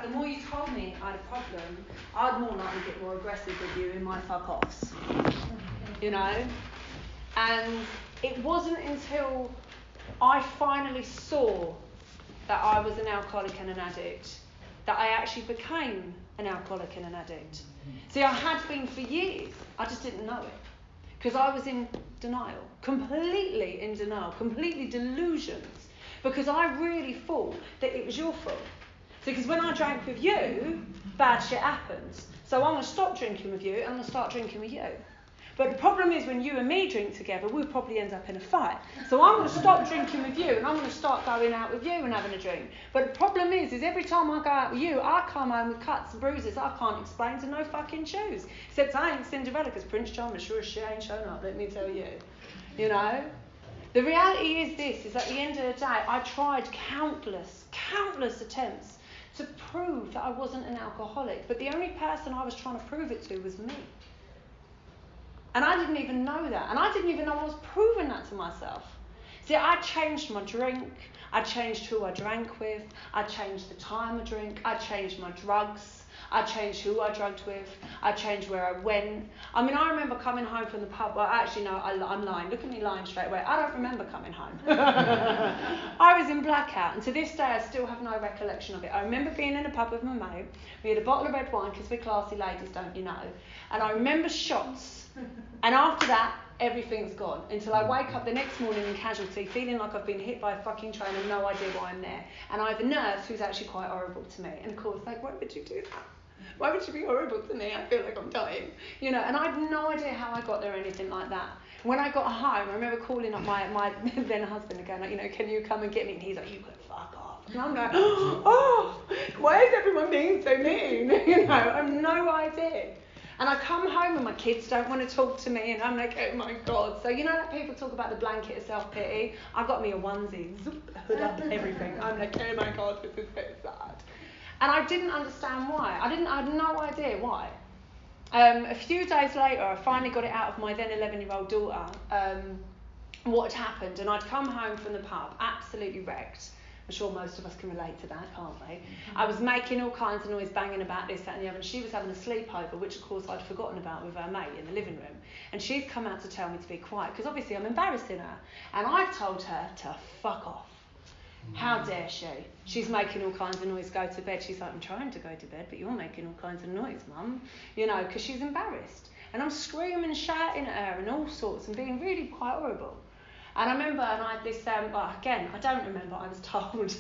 the more you told me I had a problem, I'd more likely get more aggressive with you in my fuck-offs. You know? And it wasn't until I finally saw that I was an alcoholic and an addict that I actually became an alcoholic and an addict. See, I had been for years. I just didn't know it. Because I was in denial. Completely in denial. Completely delusions. Because I really thought that it was your fault. So, because when I drank with you, bad shit happens. So I'm going to stop drinking with you and I'm going to start drinking with you. But the problem is when you and me drink together, we'll probably end up in a fight. So I'm going to stop drinking with you and I'm going to start going out with you and having a drink. But the problem is every time I go out with you, I come home with cuts and bruises I can't explain to no fucking shoes. Except I ain't Cinderella because Prince Charming sure as shit ain't shown up, let me tell you. You know? The reality is this, is at the end of the day, I tried countless attempts to prove that I wasn't an alcoholic. But the only person I was trying to prove it to was me. And I didn't even know that. And I didn't even know I was proving that to myself. See, I changed my drink. I changed who I drank with. I changed the time I drink. I changed my drugs. I changed who I drugged with. I changed where I went. I mean, I remember coming home from the pub. Well, actually, no, I'm lying. Look at me lying straight away. I don't remember coming home. I was in blackout. And to this day, I still have no recollection of it. I remember being in a pub with my mate. We had a bottle of red wine, because we're classy ladies, don't you know? And I remember shots. And after that, everything's gone. Until I wake up the next morning in casualty, feeling like I've been hit by a fucking train and no idea why I'm there. And I have a nurse who's actually quite horrible to me. And of course, like, why would you do that? Why would you be horrible to me? I feel like I'm dying. You know, and I have no idea how I got there or anything like that. When I got home, I remember calling up my then husband and going, like, you know, can you come and get me? And he's like, you could fuck off. And I'm like, oh, why is everyone being so mean? You know, I have no idea. And I come home and my kids don't want to talk to me and I'm like, oh my God. So you know that people talk about the blanket of self-pity? I got me a onesie, zoop, hood up, everything. I'm like, oh my God, this is so sad. And I didn't understand why. I had no idea why. A few days later, I finally got it out of my then 11-year-old daughter, what had happened. And I'd come home from the pub, absolutely wrecked. I'm sure most of us can relate to that, can't we? I was making all kinds of noise, banging about this, that and the other, and she was having a sleepover, which of course I'd forgotten about with her mate in the living room. And she's come out to tell me to be quiet, because obviously I'm embarrassing her. And I've told her to fuck off. How dare she? She's making all kinds of noise, go to bed. She's like, I'm trying to go to bed, but you're making all kinds of noise, Mum. You know, because she's embarrassed. And I'm screaming and shouting at her and all sorts and being really quite horrible. And I remember, and I had this, again, I don't remember, I was told,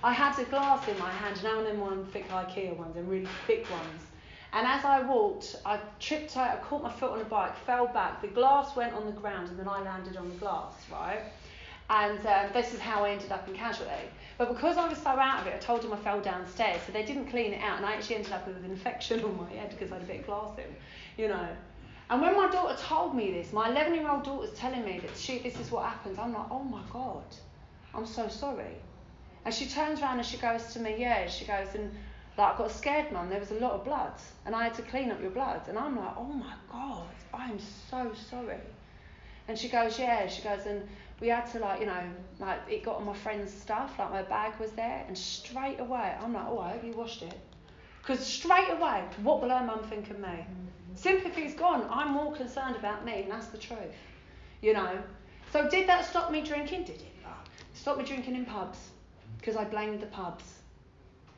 I had a glass in my hand, now and then one thick IKEA ones, and really thick ones. And as I walked, I tripped out, I caught my foot on the bike, fell back, the glass went on the ground, and then I landed on the glass, right? And this is how I ended up in casualty. But because I was so out of it, I told them I fell downstairs, so they didn't clean it out, and I actually ended up with an infection on my head because I had a bit of glass in, you know. And when my daughter told me this, my 11-year-old daughter's telling me that this is what happens, I'm like, oh my God, I'm so sorry. And she turns around and she goes to me, yeah, she goes, and like, I got scared, Mum, there was a lot of blood, and I had to clean up your blood. And I'm like, oh my God, I'm so sorry. And she goes, yeah, she goes, and we had to, like, you know, like, it got on my friend's stuff, like my bag was there, and straight away, I'm like, oh, I hope you washed it. Because straight away, what will her mum think of me? Sympathy's gone. I'm more concerned about me, and that's the truth. You know? So did that stop me drinking? Did it not? It stopped me drinking in pubs, because I blamed the pubs.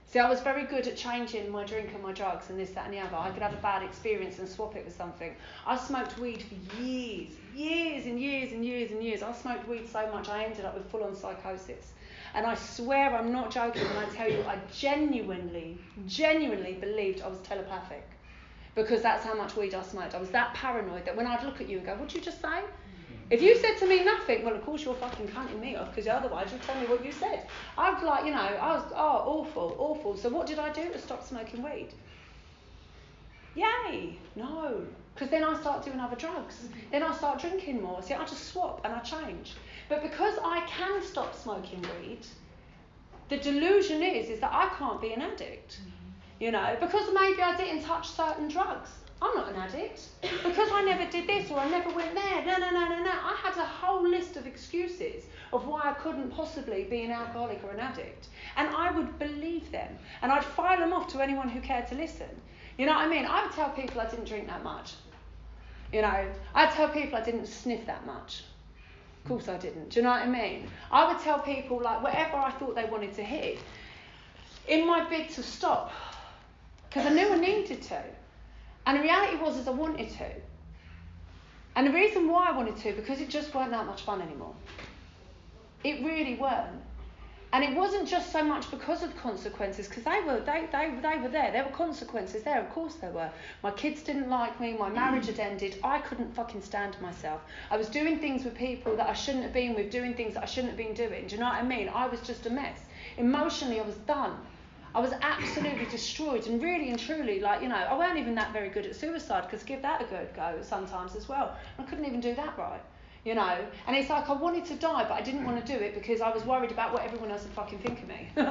See, I was very good at changing my drink and my drugs and this, that and the other. I could have a bad experience and swap it with something. I smoked weed for years and years. I smoked weed so much I ended up with full-on psychosis. And I swear I'm not joking when I tell you I genuinely believed I was telepathic. Because that's how much weed I smoked. I was that paranoid that when I'd look at you and go, what'd you just say? If you said to me nothing, well, of course you're fucking cutting me off, because otherwise you'd tell me what you said. I was like, you know, I was, awful. So what did I do to stop smoking weed? Yay! No. Because then I start doing other drugs. Then I start drinking more. See, I just swap and I change. But because I can stop smoking weed, the delusion is that I can't be an addict. You know, because maybe I didn't touch certain drugs. I'm not an addict. Because I never did this or I never went there. No. I had a whole list of excuses of why I couldn't possibly be an alcoholic or an addict. And I would believe them. And I'd file them off to anyone who cared to listen. You know what I mean? I would tell people I didn't drink that much. You know, I'd tell people I didn't sniff that much. Of course I didn't. Do you know what I mean? I would tell people like whatever I thought they wanted to hear in my bid to stop. Because I knew I needed to. And the reality was I wanted to. And the reason why I wanted to, because it just weren't that much fun anymore. It really weren't. And it wasn't just so much because of consequences, because they were there. There were consequences there, of course there were. My kids didn't like me, my marriage had ended, I couldn't fucking stand myself. I was doing things with people that I shouldn't have been with, doing things that I shouldn't have been doing. Do you know what I mean? I was just a mess. Emotionally, I was done. I was absolutely destroyed, and really and truly, like, you know, I weren't even that very good at suicide, because give that a good go sometimes as well. I couldn't even do that right, you know. And it's like I wanted to die, but I didn't want to do it because I was worried about what everyone else would fucking think of me. Do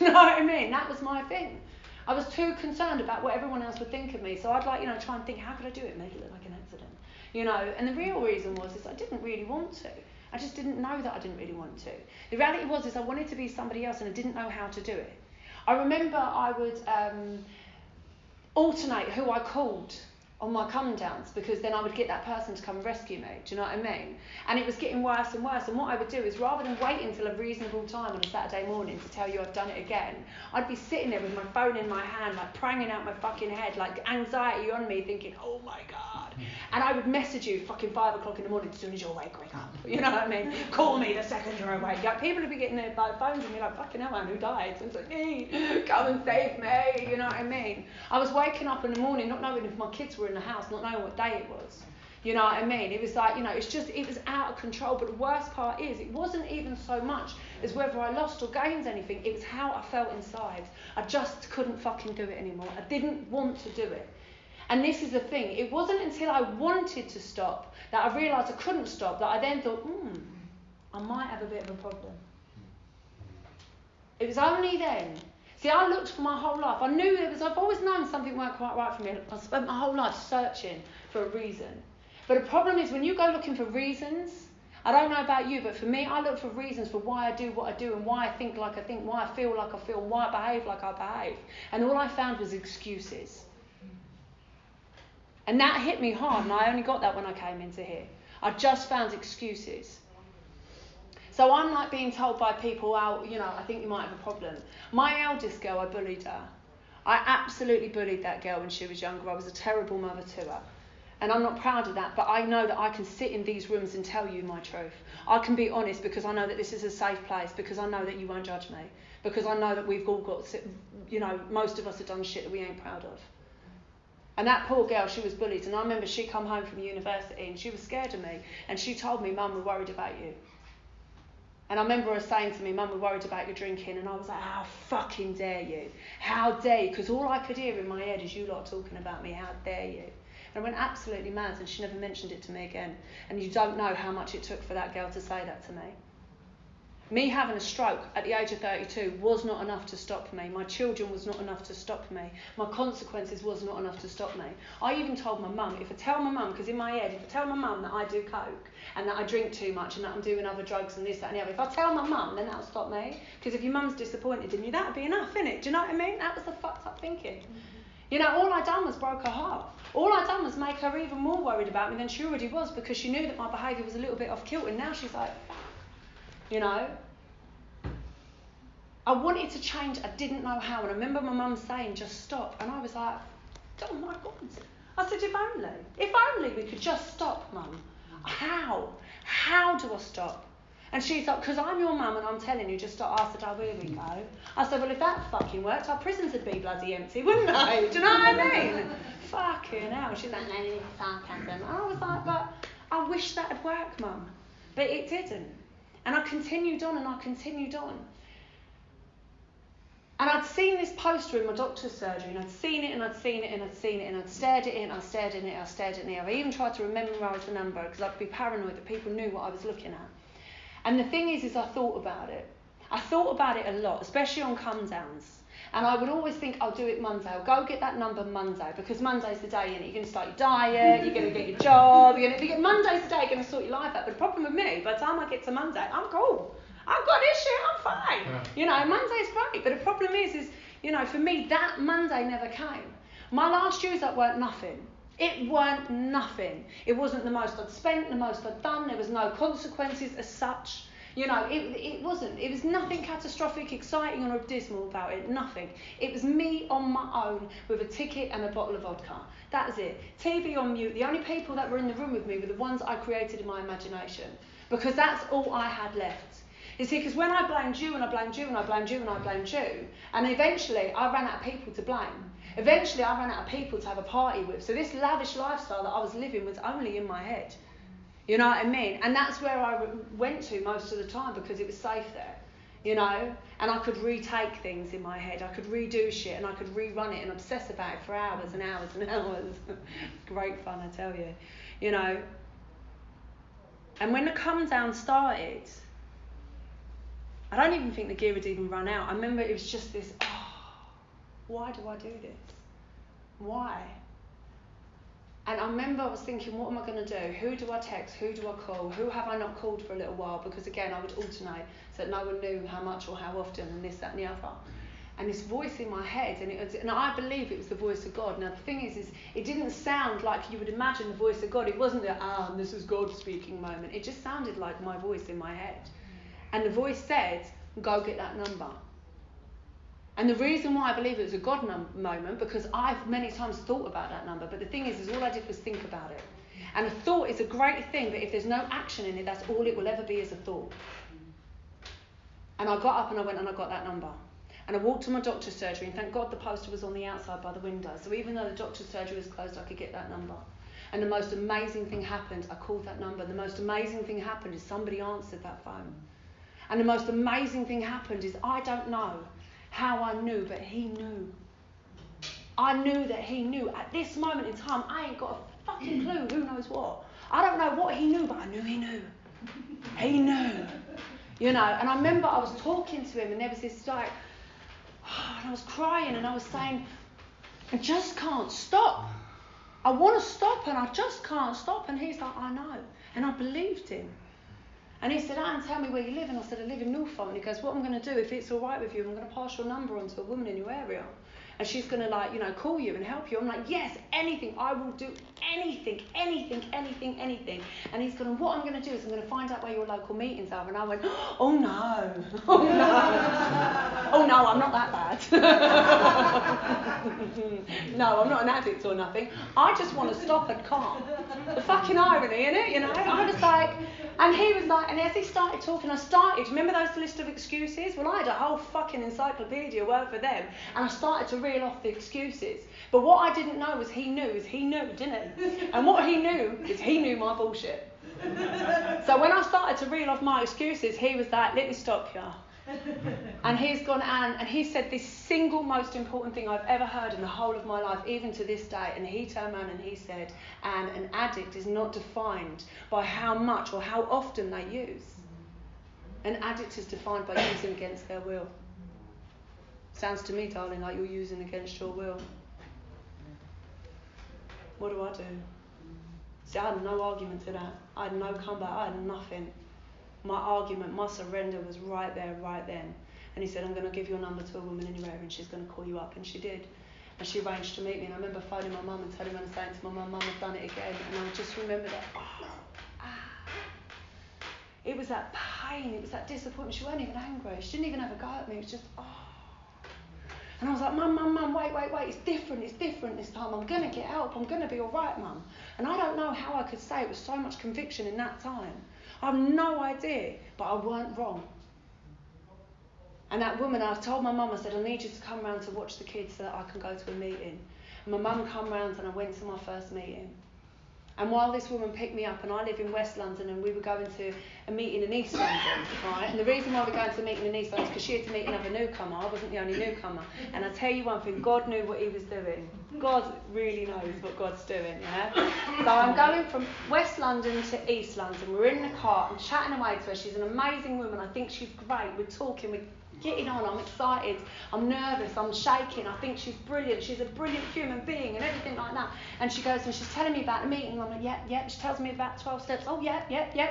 you know what I mean? That was my thing. I was too concerned about what everyone else would think of me, so I'd like, you know, try and think, how could I do it, make it look like an accident, you know. And the real reason was I didn't really want to. I just didn't know that I didn't really want to. The reality was I wanted to be somebody else, and I didn't know how to do it. I remember I would alternate who I called on my come downs, because then I would get that person to come and rescue me. Do you know what I mean? And it was getting worse and worse. And what I would do is, rather than wait until a reasonable time on a Saturday morning to tell you I've done it again, I'd be sitting there with my phone in my hand, like pranging out my fucking head, like anxiety on me, thinking, oh my God. And I would message you fucking 5 o'clock in the morning, as soon as you're awake, wake up. You know what I mean? Call me the second you're awake. Like, people would be getting their phones and be like, fucking hell, man, who died? So it's like, hey, come and save me. You know what I mean? I was waking up in the morning not knowing if my kids were in the house, not knowing what day it was. You know what I mean? It was like, you know, it was out of control. But the worst part is, it wasn't even so much as whether I lost or gained anything. It was how I felt inside. I just couldn't fucking do it anymore. I didn't want to do it. And this is the thing. It wasn't until I wanted to stop that I realised I couldn't stop, that I then thought, I might have a bit of a problem. It was only then. See, I looked for my whole life. I knew I've always known something weren't quite right for me. I spent my whole life searching for a reason. But the problem is, when you go looking for reasons, I don't know about you, but for me, I look for reasons for why I do what I do, and why I think like I think, why I feel like I feel, and why I behave like I behave. And all I found was excuses. And that hit me hard, and I only got that when I came into here. I just found excuses. So I'm like being told by people, oh, you know, I think you might have a problem. My eldest girl, I bullied her. I absolutely bullied that girl when she was younger. I was a terrible mother to her. And I'm not proud of that, but I know that I can sit in these rooms and tell you my truth. I can be honest, because I know that this is a safe place, because I know that you won't judge me, because I know that we've all got, you know, most of us have done shit that we ain't proud of. And that poor girl, she was bullied. And I remember she come home from university and she was scared of me. And she told me, Mum, we're worried about you. And I remember her saying to me, Mum, we're worried about your drinking. And I was like, how fucking dare you? How dare you? Because all I could hear in my head is you lot talking about me. How dare you? And I went absolutely mad, and she never mentioned it to me again. And you don't know how much it took for that girl to say that to me. Me having a stroke at the age of 32 was not enough to stop me. My children was not enough to stop me. My consequences was not enough to stop me. I even told my mum, if I tell my mum, because in my head, if I tell my mum that I do coke and that I drink too much and that I'm doing other drugs and this, that and the other, if I tell my mum, then that'll stop me. Because if your mum's disappointed in you, that'll be enough, innit? Do you know what I mean? That was the fucked up thinking. You know, all I done was broke her heart. All I done was make her even more worried about me than she already was, because she knew that my behaviour was a little bit off kilter, and now she's like, you know. I wanted to change, I didn't know how, and I remember my mum saying, just stop, and I was like, oh my God. I said, if only we could just stop, Mum. How do I stop? And she's like, because I'm your mum and I'm telling you, just stop. I said, oh, here we go. I said, well, if that fucking worked, our prisons would be bloody empty, wouldn't they? Do you know what I mean? Fucking hell. She's like, no, it's sarcasm. And I was like, but I wish that had worked, Mum. But it didn't. And I continued on and I continued on. And I'd seen this poster in my doctor's surgery, and I'd seen it and I'd seen it and I'd seen it, and I'd stared at it and I stared at it and I stared at it. I even tried to memorise the number, because I'd be paranoid that people knew what I was looking at. And the thing is I thought about it. I thought about it a lot, especially on come downs. And I would always think, I'll do it Monday. I'll go get that number Monday, because Monday's the day, innit? You're going to start your diet, you're going to get your job, Monday's the day you're going to sort your life out. But the problem with me, by the time I get to Monday, I'm cool. I've got this shit, I'm fine. Yeah. Monday's great. But the problem is, for me, that Monday never came. My last years up weren't nothing. It weren't nothing. It wasn't the most I'd spent, the most I'd done. There was no consequences as such. It wasn't. It was nothing catastrophic, exciting or dismal about it. Nothing. It was me on my own with a ticket and a bottle of vodka. That was it. TV on mute. The only people that were in the room with me were the ones I created in my imagination. Because that's all I had left. You see, because when I blamed you and I blamed you and I blamed you and I blamed you, and eventually I ran out of people to blame. Eventually I ran out of people to have a party with. So this lavish lifestyle that I was living was only in my head. You know what I mean? And that's where I went to most of the time, because it was safe there, and I could retake things in my head. I could redo shit and I could rerun it and obsess about it for hours and hours and hours. Great fun, I tell you, And when the come down started, I don't even think the gear had even run out. I remember it was just this, why do I do this? Why? And I remember I was thinking, what am I going to do? Who do I text? Who do I call? Who have I not called for a little while? Because again, I would alternate so that no one knew how much or how often and this, that and the other. And this voice in my head, and I believe it was the voice of God. Now the thing is it didn't sound like you would imagine the voice of God. It wasn't this is God speaking moment. It just sounded like my voice in my head. And the voice said, go get that number. And the reason why I believe it was a God moment, because I've many times thought about that number, but the thing is all I did was think about it. And a thought is a great thing, but if there's no action in it, that's all it will ever be, is a thought. And I got up and I went and I got that number. And I walked to my doctor's surgery, and thank God the poster was on the outside by the window. So even though the doctor's surgery was closed, I could get that number. And the most amazing thing happened. I called that number. The most amazing thing happened is somebody answered that phone. And the most amazing thing happened is I don't know how I knew, but he knew. I knew that he knew. At this moment in time, I ain't got a fucking clue who knows what. I don't know what he knew, but I knew he knew. He knew. And I remember I was talking to him, and there was this and I was crying, and I was saying, I just can't stop. I want to stop, and I just can't stop. And he's like, I know. And I believed him. And he said, Anne, tell me where you live. And I said, I live in Norfolk. And he goes, what I'm going to do, if it's all right with you, I'm going to pass your number on to a woman in your area. And she's going to, call you and help you. I'm like, yes, anything. I will do anything. And he's going, what I'm going to do is I'm going to find out where your local meetings are. And I went, oh, no. Oh, no, I'm not that bad. No, I'm not an addict or nothing. I just want to stop and calm. The fucking irony, innit? I was like, and he was like, and as he started talking, remember those list of excuses? Well, I had a whole fucking encyclopedia work for them, and I started to reel off the excuses. But what I didn't know was he knew, didn't he? And what he knew is he knew my bullshit. So when I started to reel off my excuses, he was like, let me stop you. And he's gone, Anne, and he said this single most important thing I've ever heard in the whole of my life, even to this day. And he turned around and he said, Anne, an addict is not defined by how much or how often they use. An addict is defined by using against their will. Sounds to me, darling, like you're using against your will. What do I do? See, I had no argument to that. I had no comeback. I had nothing. My argument, my surrender was right there, right then. And he said, I'm going to give your number to a woman in your area and she's going to call you up. And she did. And she arranged to meet me. And I remember phoning my mum and telling her and saying to my mum, I've done it again. And I just remember that, It was that pain, it was that disappointment. She wasn't even angry. She didn't even have a go at me. It was just, And I was like, Mum, wait, it's different this time. I'm going to get help. I'm going to be all right, Mum. And I don't know how I could say it with so much conviction in that time. I have no idea, but I weren't wrong. And that woman, I told my mum, I said, I need you to come round to watch the kids so that I can go to a meeting. And my mum come round and I went to my first meeting. And while this woman picked me up, and I live in West London, and we were going to a meeting in East London, right? And the reason why we're going to a meeting in East London is because she had to meet another newcomer. I wasn't the only newcomer. And I tell you one thing, God knew what he was doing. God really knows what God's doing, yeah? So I'm going from West London to East London. We're in the car, I'm chatting away to her. She's an amazing woman. I think she's great. We're talking, we're getting on, I'm excited, I'm nervous, I'm shaking, I think she's brilliant, she's a brilliant human being and everything like that. And she goes and she's telling me about the meeting. I'm like, yeah. She tells me about 12 steps. Oh, yeah.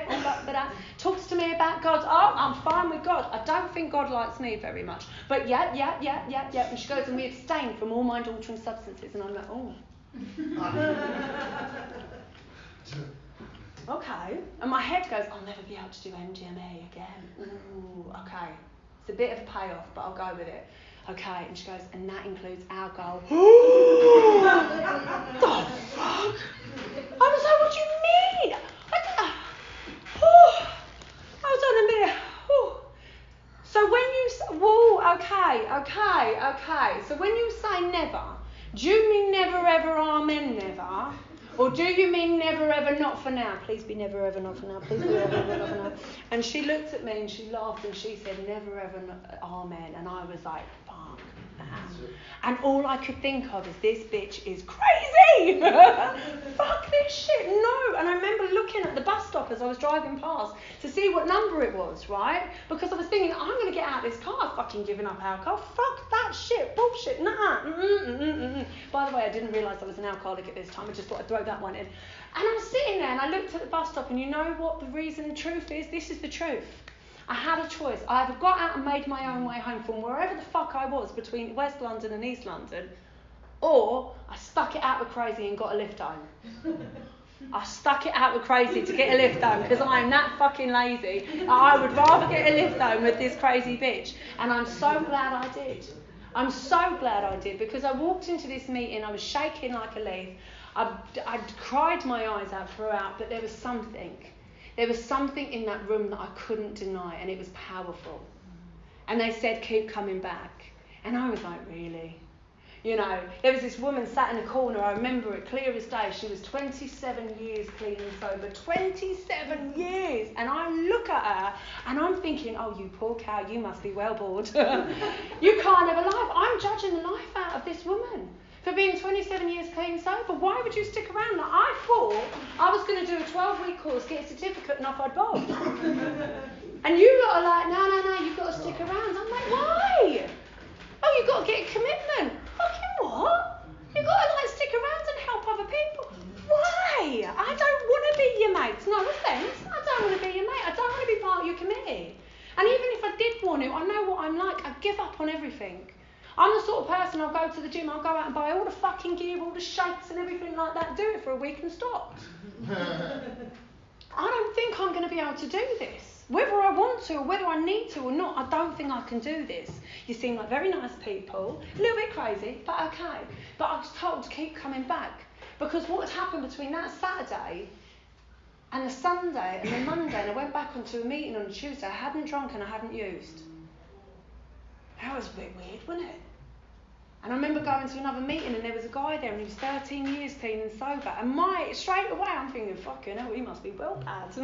All that. Talks to me about God. Oh, I'm fine with God. I don't think God likes me very much. But yeah. And she goes and we abstain from all mind-altering substances. And I'm like, oh. Okay. And my head goes, I'll never be able to do MDMA again. Ooh, okay. It's a bit of a payoff, but I'll go with it. Okay. And she goes, and that includes alcohol. The fuck? I was like, what do you mean? Hold on a minute. So when you okay. So when you say never, do you mean never ever, amen, never? Or do you mean never ever, not for now? Please be never ever, not for now. Please be never ever, not for now. And she looked at me and she laughed and she said never ever, amen. And I was like, fuck that. And all I could think of is this bitch is crazy. Fuck this shit, no. And I remember looking at the bus stop as I was driving past to see what number it was, right? Because I was thinking, I'm going to get out of this car fucking giving up alcohol. Fuck that shit, bullshit, nah. By the way, I didn't realise I was an alcoholic at this time. I just thought I'd throw that one in. And I was sitting there and I looked at the bus stop and you know what the reason, the truth is? This is the truth. I had a choice. I either got out and made my own way home from wherever the fuck I was between West London and East London, or I stuck it out with crazy and got a lift home. I stuck it out with crazy to get a lift home because I am that fucking lazy. I would rather get a lift home with this crazy bitch. And I'm so glad I did. I'm so glad I did because I walked into this meeting, I was shaking like a leaf. I'd cried my eyes out throughout, but there was something. There was something in that room that I couldn't deny, and it was powerful. And they said, keep coming back. And I was like, really? You know, there was this woman sat in a corner, I remember it clear as day. She was 27 years clean and sober, 27 years. And I look at her and I'm thinking, oh, you poor cow, you must be well bored. You can't have a life. I'm judging the life out of this woman for being 27 years clean and sober. Why would you stick around? Like, I thought I was going to do a 12-week course, get a certificate and off I'd bob. And you lot are like, no, you've got to stick around. I'm like, why? Oh, you've got to get a commitment. Fucking what? You've got to stick around and help other people. Why? I don't want to be your mate. No offence. I don't want to be your mate. I don't want to be part of your committee. And even if I did want to, I know what I'm like. I give up on everything. I'm the sort of person, I'll go to the gym, I'll go out and buy all the fucking gear, all the shakes and everything like that, do it for a week and stop. I don't think I'm going to be able to do this. Whether I want to or whether I need to or not, I don't think I can do this. You seem like very nice people, a little bit crazy, but okay. But I was told to keep coming back because what had happened between that Saturday and the Sunday and the Monday, and I went back onto a meeting on a Tuesday, I hadn't drunk and I hadn't used. That was a bit weird, wasn't it? And I remember going to another meeting and there was a guy there and he was 13 years clean and sober. And straight away I'm thinking, fucking hell, he must be well bad.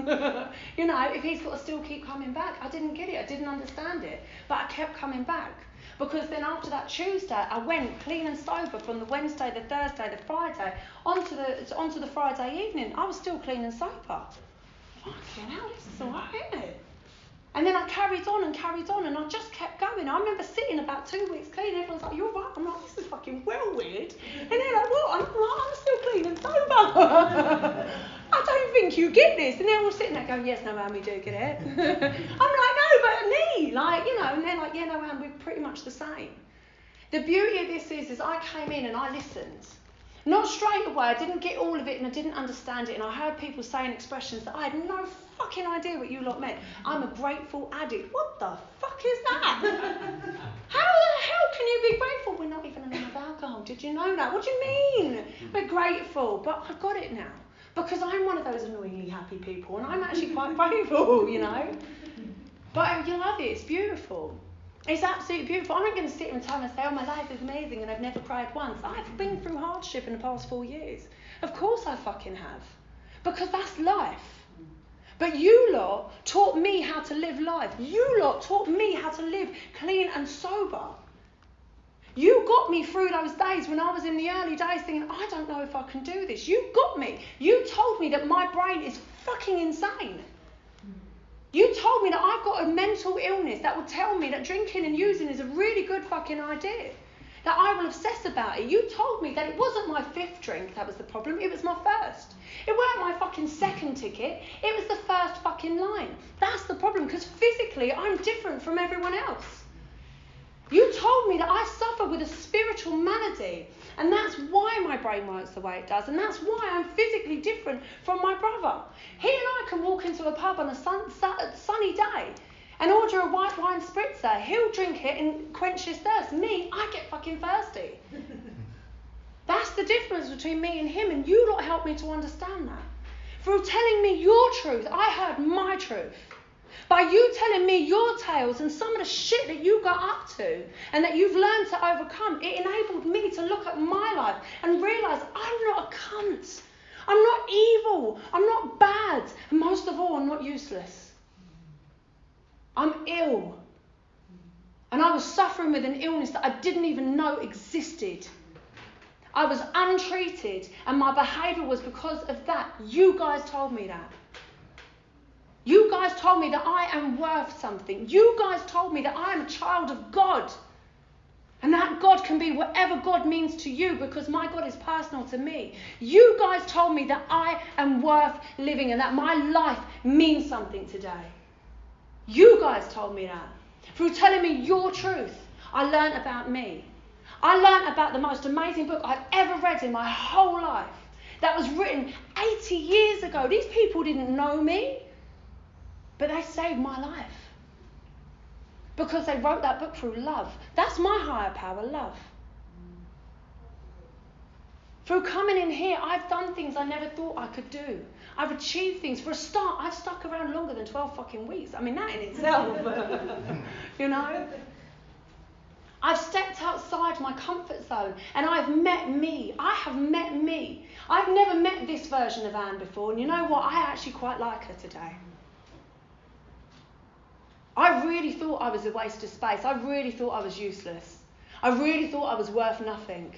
You know, if he's got to still keep coming back. I didn't get it, I didn't understand it. But I kept coming back. Because then after that Tuesday, I went clean and sober from the Wednesday, the Thursday, the Friday, onto the Friday evening. I was still clean and sober. Fucking hell, this is alright, isn't it? And then I carried on and I just kept going. I remember sitting about 2 weeks clean, everyone's like, you're right. I'm like, this is fucking well weird. And they're like, what? I'm like, I'm still clean and sober. I don't think you get this. And they're all sitting there going, yes, no, Anne, we do get it. I'm like, no, but me. Like, you know, and they're like, yeah, no, Anne, we're pretty much the same. The beauty of this is I came in and I listened. Not straight away, I didn't get all of it and I didn't understand it, and I heard people saying expressions that I had no fucking idea what you lot meant. I'm a grateful addict. What the fuck is that? How the hell can you be grateful? We're not even allowed alcohol. Did you know that? What do you mean? We're grateful. But I got it now. Because I'm one of those annoyingly happy people and I'm actually quite grateful, you know. But you love it, it's beautiful. It's absolutely beautiful. I'm not going to sit here and tell them and say, oh, my life is amazing and I've never cried once. I've been through hardship in the past 4 years. Of course I fucking have. Because that's life. But you lot taught me how to live life. You lot taught me how to live clean and sober. You got me through those days when I was in the early days thinking, I don't know if I can do this. You got me. You told me that my brain is fucking insane. You told me that I've got a mental illness that will tell me that drinking and using is a really good fucking idea. That I will obsess about it. You told me that it wasn't my 5th drink that was the problem, it was my 1st. It weren't my fucking 2nd ticket, it was the 1st fucking line. That's the problem, because physically I'm different from everyone else. You told me that I suffer with a spiritual malady, and that's why my brain works the way it does, and that's why I'm physically different from my brother. He and I can walk into a pub on a sunny day and order a white wine spritzer. He'll drink it and quench his thirst. Me, I get fucking thirsty. That's the difference between me and him, and you lot helped me to understand that. Through telling me your truth, I heard my truth. By you telling me your tales and some of the shit that you got up to and that you've learned to overcome, it enabled me to look at my life and realise I'm not a cunt. I'm not evil. I'm not bad. And most of all, I'm not useless. I'm ill. And I was suffering with an illness that I didn't even know existed. I was untreated, and my behaviour was because of that. You guys told me that. You guys told me that I am worth something. You guys told me that I am a child of God. And that God can be whatever God means to you, because my God is personal to me. You guys told me that I am worth living and that my life means something today. You guys told me that. Through telling me your truth, I learnt about me. I learnt about the most amazing book I've ever read in my whole life. That was written 80 years ago. These people didn't know me, but they saved my life. Because they wrote that book through love. That's my higher power, love. Through coming in here, I've done things I never thought I could do. I've achieved things. For a start, I've stuck around longer than 12 fucking weeks. I mean, that in itself, you know. I've stepped outside my comfort zone and I've met me. I have met me. I've never met this version of Anne before, and you know what? I actually quite like her today. I really thought I was a waste of space. I really thought I was useless. I really thought I was worth nothing.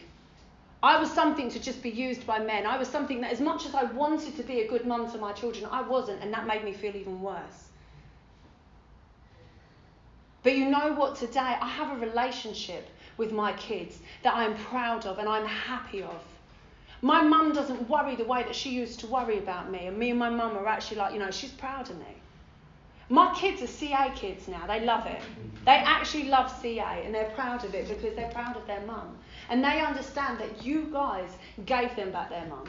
I was something to just be used by men. I was something that, as much as I wanted to be a good mum to my children, I wasn't, and that made me feel even worse. But you know what? Today, I have a relationship with my kids that I'm proud of and I'm happy of. My mum doesn't worry the way that she used to worry about me, and me and my mum are actually like, you know, she's proud of me. My kids are CA kids now. They love it. They actually love CA, and they're proud of it because they're proud of their mum. And they understand that you guys gave them back their mum.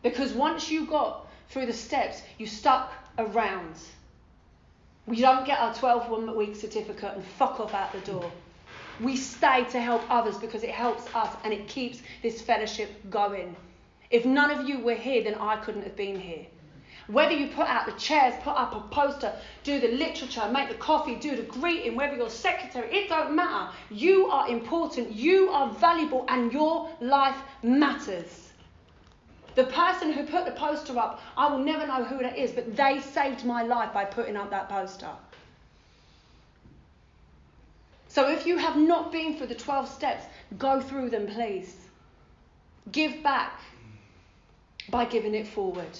Because once you got through the steps, you stuck around. We don't get our 12-week certificate and fuck off out the door. We stay to help others because it helps us and it keeps this fellowship going. If none of you were here, then I couldn't have been here. Whether you put out the chairs, put up a poster, do the literature, make the coffee, do the greeting, whether you're secretary, it don't matter. You are important, you are valuable, and your life matters. The person who put the poster up, I will never know who that is, but they saved my life by putting up that poster. So if you have not been through the 12 steps, go through them, please. Give back by giving it forward.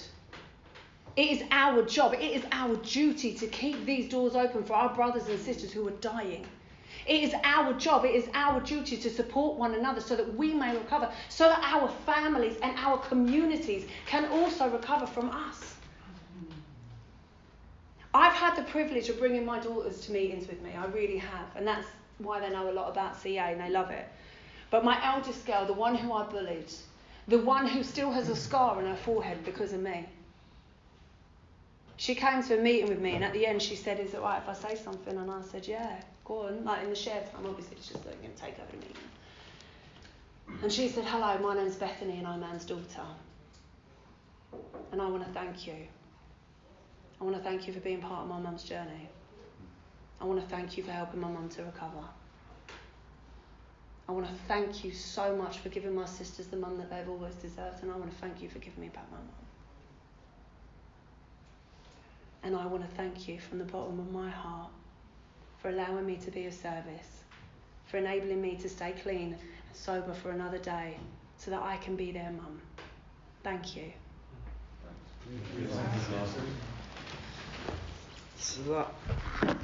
It is our job, it is our duty to keep these doors open for our brothers and sisters who are dying. It is our job, it is our duty to support one another so that we may recover, so that our families and our communities can also recover from us. I've had the privilege of bringing my daughters to meetings with me, I really have, and that's why they know a lot about CA and they love it. But my eldest girl, the one who I bullied, the one who still has a scar on her forehead because of me, she came to a meeting with me, and at the end she said, "Is it right if I say something?" And I said, "Yeah, go on." Like in the share time, obviously it's just like, going to take over the meeting. And she said, "Hello, my name's Bethany and I'm Anne's daughter. And I want to thank you. I want to thank you for being part of my mum's journey. I want to thank you for helping my mum to recover. I want to thank you so much for giving my sisters the mum that they've always deserved, and I want to thank you for giving me back my mum. And I want to thank you from the bottom of my heart for allowing me to be of service, for enabling me to stay clean and sober for another day so that I can be their mum. Thank you." So that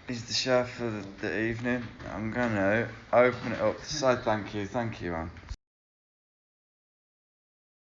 is the show for the evening. I'm going to open it up to say thank you, man.